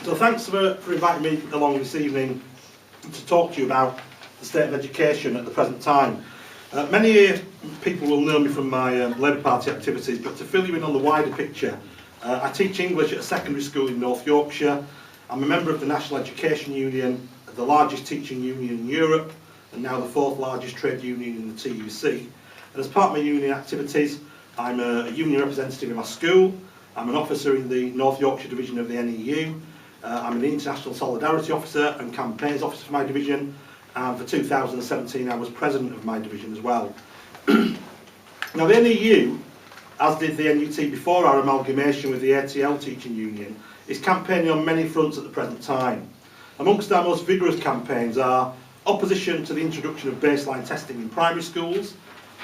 So thanks for inviting me along this evening to talk to you about the state of education at the present time. Many people will know me from my Labour Party activities, but to fill you in on the wider picture, I teach English at a secondary school in North Yorkshire. I'm a member of the National Education Union, the largest teaching union in Europe, and now the fourth largest trade union in the TUC. And as part of my union activities, I'm a union representative in my school, I'm an officer in the North Yorkshire division of the NEU, I'm an International Solidarity Officer and Campaigns Officer for my division, and for 2017 I was President of my division as well. Now the NEU, as did the NUT before our amalgamation with the ATL teaching union, is campaigning on many fronts at the present time. Amongst our most vigorous campaigns are opposition to the introduction of baseline testing in primary schools,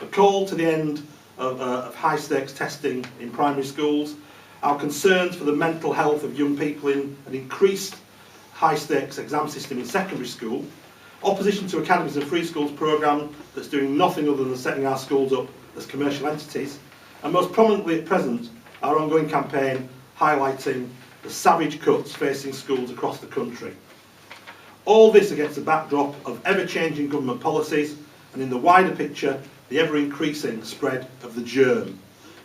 a call to the end of high-stakes testing in primary schools, our concerns for the mental health of young people in an increased high-stakes exam system in secondary school, opposition to Academies and Free Schools programme that's doing nothing other than setting our schools up as commercial entities, and most prominently at present, our ongoing campaign highlighting the savage cuts facing schools across the country. All this against the backdrop of ever-changing government policies and in the wider picture, the ever-increasing spread of the germ,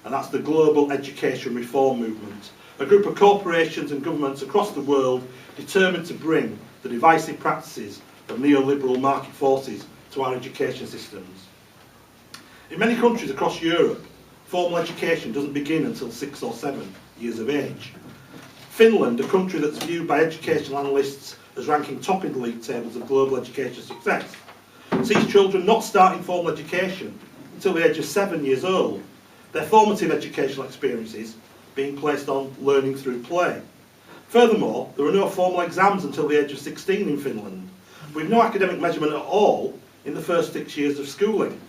and that's the global education reform movement, a group of corporations and governments across the world determined to bring the divisive practices of neoliberal market forces to our education systems. In many countries across Europe, formal education doesn't begin until 6 or 7 years of age. Finland, a country that's viewed by educational analysts as ranking top in the league tables of global education success, sees children not starting formal education until the age of 7 years old, their formative educational experiences being placed on learning through play. Furthermore, there are no formal exams until the age of 16 in Finland, with no academic measurement at all in the first 6 years of schooling.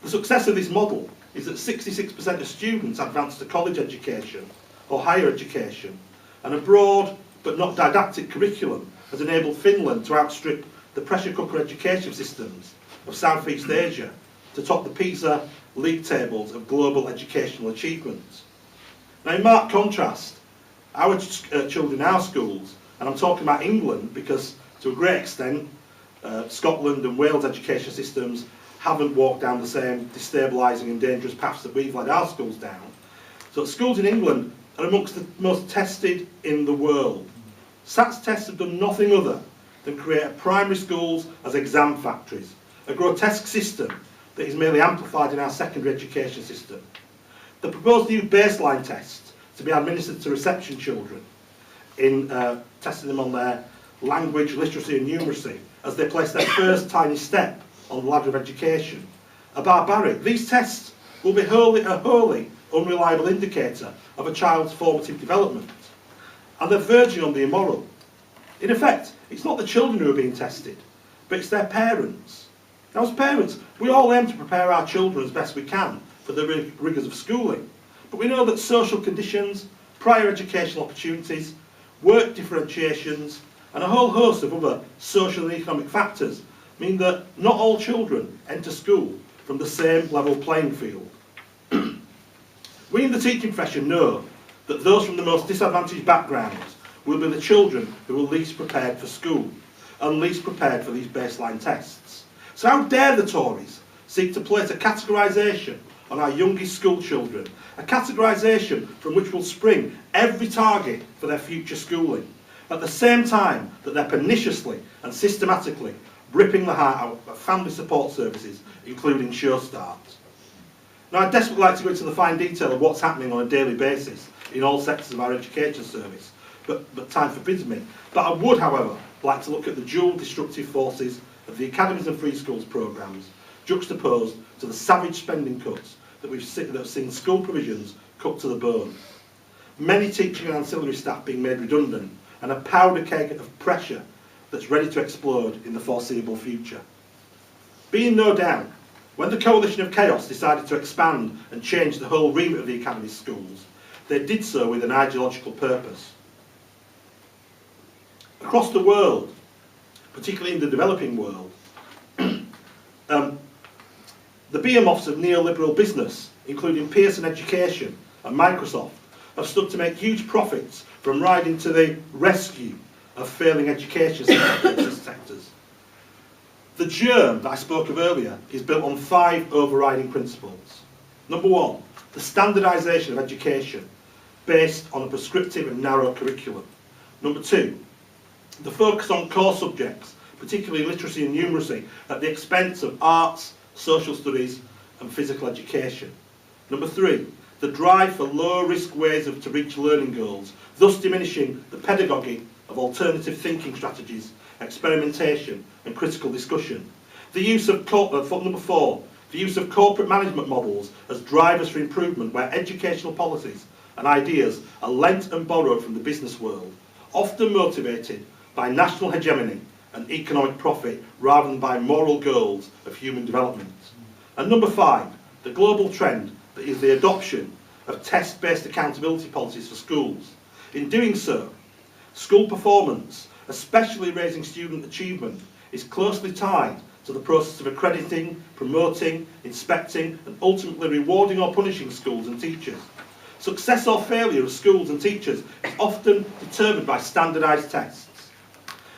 The success of this model is that 66% of students advance to college education or higher education, and a broad but not didactic curriculum has enabled Finland to outstrip the pressure cooker education systems of Southeast Asia to top the PISA league tables of global educational achievements. Now in marked contrast, our children in our schools, and I'm talking about England because to a great extent Scotland and Wales education systems haven't walked down the same destabilising and dangerous paths that we've led our schools down. So schools in England are amongst the most tested in the world. SATS tests have done nothing other than create primary schools as exam factories, a grotesque system that is merely amplified in our secondary education system. The proposed new baseline tests to be administered to reception children in testing them on their language, literacy and numeracy as they place their first tiny step on the ladder of education are barbaric. These tests will be a wholly unreliable indicator of a child's formative development, and they're verging on the immoral. In effect, it's not the children who are being tested, but it's their parents. Now as parents, we all aim to prepare our children as best we can for the rigours of schooling, but we know that social conditions, prior educational opportunities, work differentiations, and a whole host of other social and economic factors mean that not all children enter school from the same level playing field. We in the teaching profession know that those from the most disadvantaged backgrounds will be the children who are least prepared for school and least prepared for these baseline tests. So how dare the Tories seek to place a categorisation on our youngest school children, a categorisation from which will spring every target for their future schooling, at the same time that they're perniciously and systematically ripping the heart out of family support services, including Show Start. Now I'd desperately like to go into the fine detail of what's happening on a daily basis in all sectors of our education service, but time forbids me. But I would, however, like to look at the dual destructive forces of the Academies and Free Schools programmes, juxtaposed to the savage spending cuts that have seen school provisions cut to the bone. Many teaching and ancillary staff being made redundant, and a powder keg of pressure that's ready to explode in the foreseeable future. Be in no doubt, when the coalition of chaos decided to expand and change the whole remit of the Academy schools, they did so with an ideological purpose. Across the world, particularly in the developing world, the behemoths of neoliberal business, including Pearson Education and Microsoft, have stood to make huge profits from riding to the rescue of failing education sectors. The germ that I spoke of earlier is built on 5 overriding principles. Number 1, the standardisation of education based on a prescriptive and narrow curriculum. Number 2, the focus on core subjects, particularly literacy and numeracy, at the expense of arts, social studies and physical education. Number 3, the drive for low-risk ways to reach learning goals, thus diminishing the pedagogy of alternative thinking strategies, experimentation and critical discussion. The use of number 4, the use of corporate management models as drivers for improvement, where educational policies and ideas are lent and borrowed from the business world, often motivated by national hegemony and economic profit rather than by moral goals of human development. And number 5, the global trend that is the adoption of test-based accountability policies for schools. In doing so, school performance, especially raising student achievement, is closely tied to the process of accrediting, promoting, inspecting and ultimately rewarding or punishing schools and teachers. Success or failure of schools and teachers is often determined by standardised tests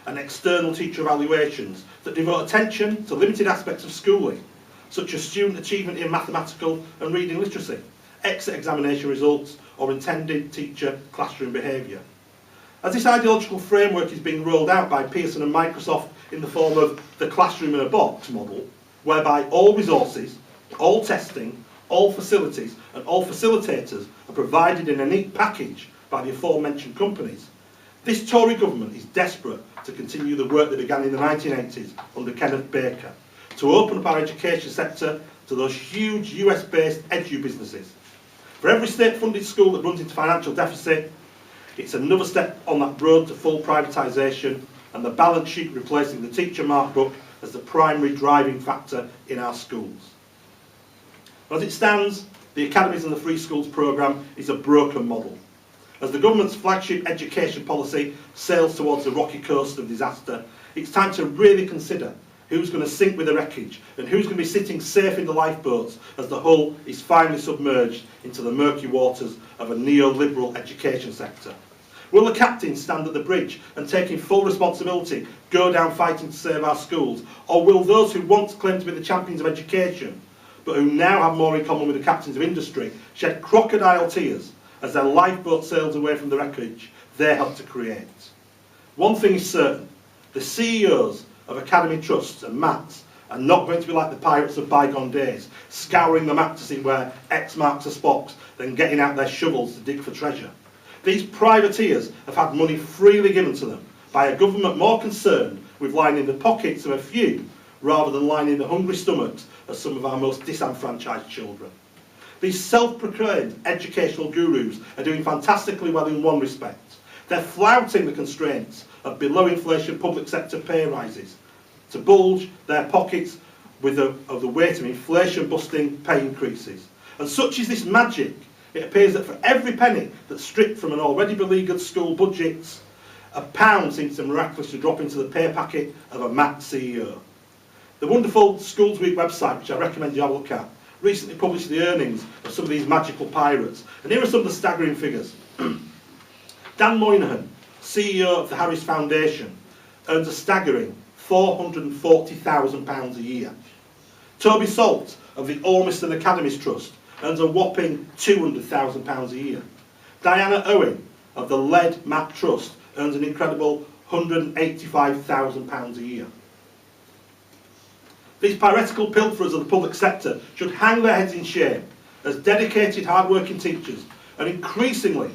and external teacher evaluations that devote attention to limited aspects of schooling, such as student achievement in mathematical and reading literacy, exit examination results or intended teacher classroom behaviour. As this ideological framework is being rolled out by Pearson and Microsoft in the form of the classroom in a box model, whereby all resources, all testing, all facilities and all facilitators are provided in a neat package by the aforementioned companies, this Tory government is desperate to continue the work that began in the 1980s under Kenneth Baker, to open up our education sector to those huge US-based edu businesses. For every state-funded school that runs into financial deficit, it's another step on that road to full privatisation and the balance sheet replacing the teacher markbook as the primary driving factor in our schools. As it stands, the Academies and the Free Schools programme is a broken model. As the government's flagship education policy sails towards the rocky coast of disaster, it's time to really consider who's going to sink with the wreckage and who's going to be sitting safe in the lifeboats as the hull is finally submerged into the murky waters of a neoliberal education sector. Will the captains stand at the bridge and, taking full responsibility, go down fighting to save our schools? Or will those who once claimed to be the champions of education, but who now have more in common with the captains of industry, shed crocodile tears as their lifeboat sails away from the wreckage they helped to create? One thing is certain, the CEOs of academy trusts and MATs are not going to be like the pirates of bygone days, scouring the map to see where X marks the spots, then getting out their shovels to dig for treasure. These privateers have had money freely given to them by a government more concerned with lining the pockets of a few rather than lining the hungry stomachs of some of our most disenfranchised children. These self-proclaimed educational gurus are doing fantastically well in one respect. They're flouting the constraints of below-inflation public sector pay rises to bulge their pockets with the weight of inflation-busting pay increases. And such is this magic, it appears that for every penny that's stripped from an already beleaguered school budgets, £1 seems to miraculously drop into the pay packet of a MAT CEO. The wonderful Schools Week website, which I recommend you have a look at, recently published the earnings of some of these magical pirates. And here are some of the staggering figures. Dan Moynihan, CEO of the Harris Foundation, earns a staggering £440,000 a year. Toby Salt of the Ormiston Academies Trust earns a whopping £200,000 a year. Diana Owen of the Lead Mat Trust earns an incredible £185,000 a year. These piratical pilferers of the public sector should hang their heads in shame as dedicated, hard-working teachers are increasingly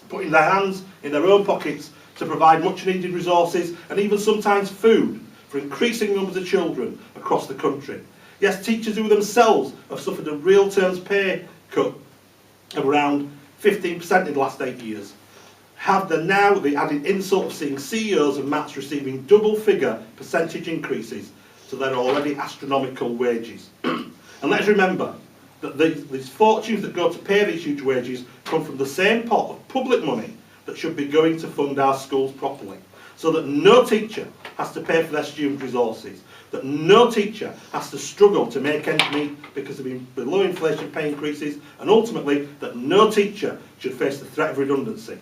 putting their hands in their own pockets to provide much-needed resources and even sometimes food for increasing numbers of children across the country. Yes, teachers who themselves have suffered a real terms pay cut of around 15% in the last 8 years have the added insult of seeing CEOs of MATs receiving double-figure percentage increases to their already astronomical wages. And let's remember that these fortunes that go to pay these huge wages come from the same pot of public money that should be going to fund our schools properly, so that no teacher has to pay for their student resources. that no teacher has to struggle to make ends meet because of below inflation pay increases, and ultimately that no teacher should face the threat of redundancy.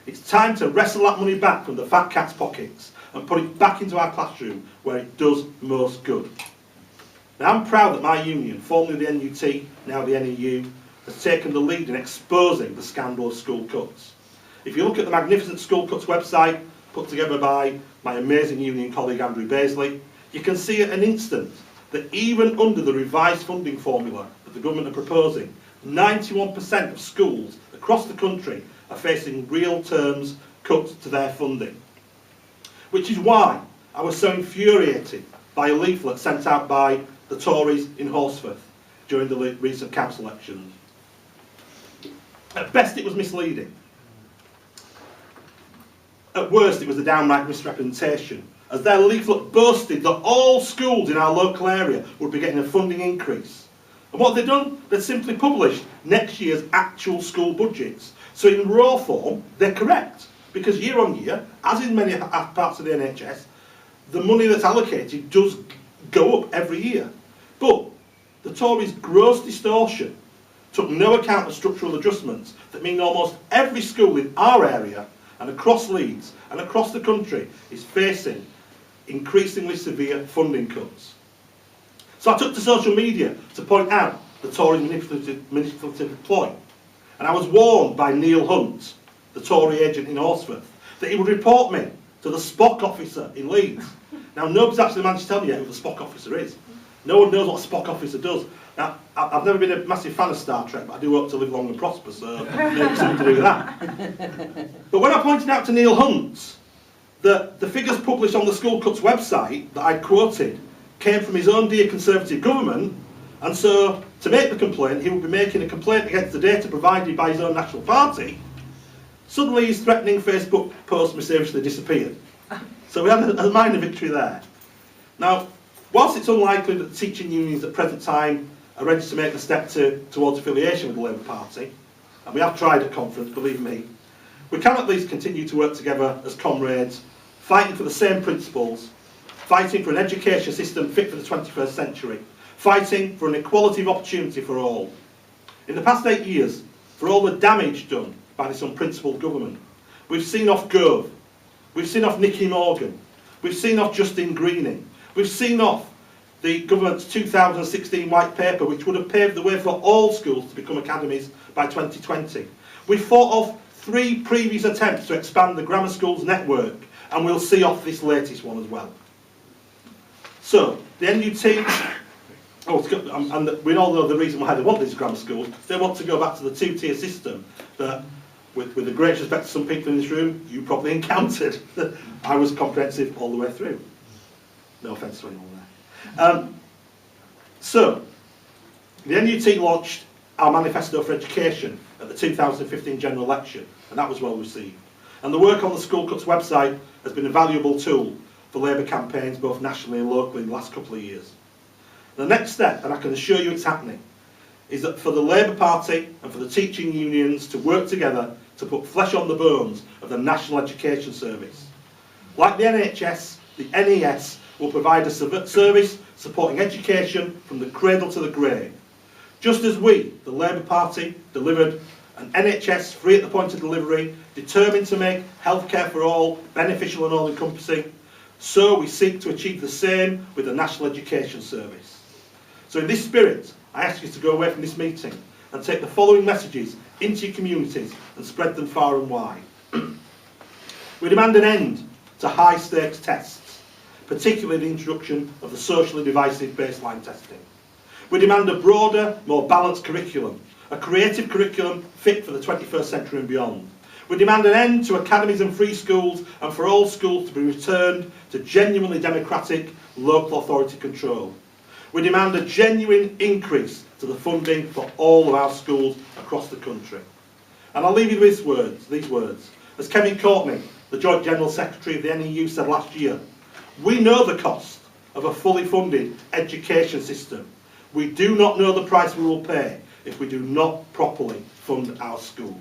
It's time to wrestle that money back from the fat cat's pockets and put it back into our classroom where it does most good. Now, I'm proud that my union, formerly the NUT, now the NEU, has taken the lead in exposing the scandal of school cuts. If you look at the magnificent School Cuts website, put together by my amazing union colleague Andrew Guiseley, you can see at an instant that even under the revised funding formula that the government are proposing, 91% of schools across the country are facing real terms cuts to their funding. Which is why I was so infuriated by a leaflet sent out by the Tories in Horsforth during the recent council elections. At best it was misleading. At worst it was a downright misrepresentation, as their leaflet boasted that all schools in our local area would be getting a funding increase. And what they've done, they've simply published next year's actual school budgets. So in raw form, they're correct, because year on year, as in many parts of the NHS, the money that's allocated does go up every year. But the Tories' gross distortion took no account of structural adjustments that mean almost every school in our area and across Leeds and across the country is facing increasingly severe funding cuts. So I took to social media to point out the Tory manipulative ploy, and I was warned by Neil Hunt, the Tory agent in Horsforth, that he would report me to the Spock officer in Leeds. Now, nobody's actually managed to tell me yet who the Spock officer is. No one knows what a Spock officer does. Now, I've never been a massive fan of Star Trek, but I do hope to live long and prosper, so maybe something to do with that. But when I pointed out to Neil Hunt that the figures published on the School Cuts website that I quoted came from his own dear Conservative government, and so to make the complaint, he would be making a complaint against the data provided by his own National Party, suddenly his threatening Facebook post mysteriously disappeared. So we had a minor victory there. Now, whilst it's unlikely that the teaching unions at present time are ready to make the step towards affiliation with the Labour Party, and we have tried at conference, believe me, we can at least continue to work together as comrades, fighting for the same principles, fighting for an education system fit for the 21st century, fighting for an equality of opportunity for all. In the past 8 years, for all the damage done by this unprincipled government, we've seen off Gove, we've seen off Nicky Morgan, we've seen off Justine Greening, we've seen off the government's 2016 white paper, which would have paved the way for all schools to become academies by 2020. We fought off 3 previous attempts to expand the grammar schools network, and we'll see off this latest one as well. So, the NUT, and we all know the reason why they want these grammar schools. They want to go back to the 2-tier system that, with the great respect to some people in this room, you probably encountered. I was comprehensive all the way through. No offence to anyone there. So, the NUT launched our Manifesto for Education at the 2015 general election, and that was well received. And the work on the School Cuts website has been a valuable tool for Labour campaigns both nationally and locally in the last couple of years. The next step, and I can assure you it's happening, is that for the Labour Party and for the teaching unions to work together to put flesh on the bones of the National Education Service. Like the NHS, the NES will provide a service supporting education from the cradle to the grave. Just as we, the Labour Party, delivered an NHS free at the point of delivery, determined to make healthcare for all beneficial and all-encompassing, so we seek to achieve the same with the National Education Service. So in this spirit, I ask you to go away from this meeting and take the following messages into your communities and spread them far and wide. We demand an end to high-stakes tests, particularly the introduction of the socially divisive baseline testing. We demand a broader, more balanced curriculum, a creative curriculum fit for the 21st century and beyond. We demand an end to academies and free schools, and for all schools to be returned to genuinely democratic local authority control. We demand a genuine increase to the funding for all of our schools across the country. And I'll leave you with these words. As Kevin Courtney, the Joint General Secretary of the NEU, said last year, we know the cost of a fully funded education system. We do not know the price we will pay if we do not properly fund our schools.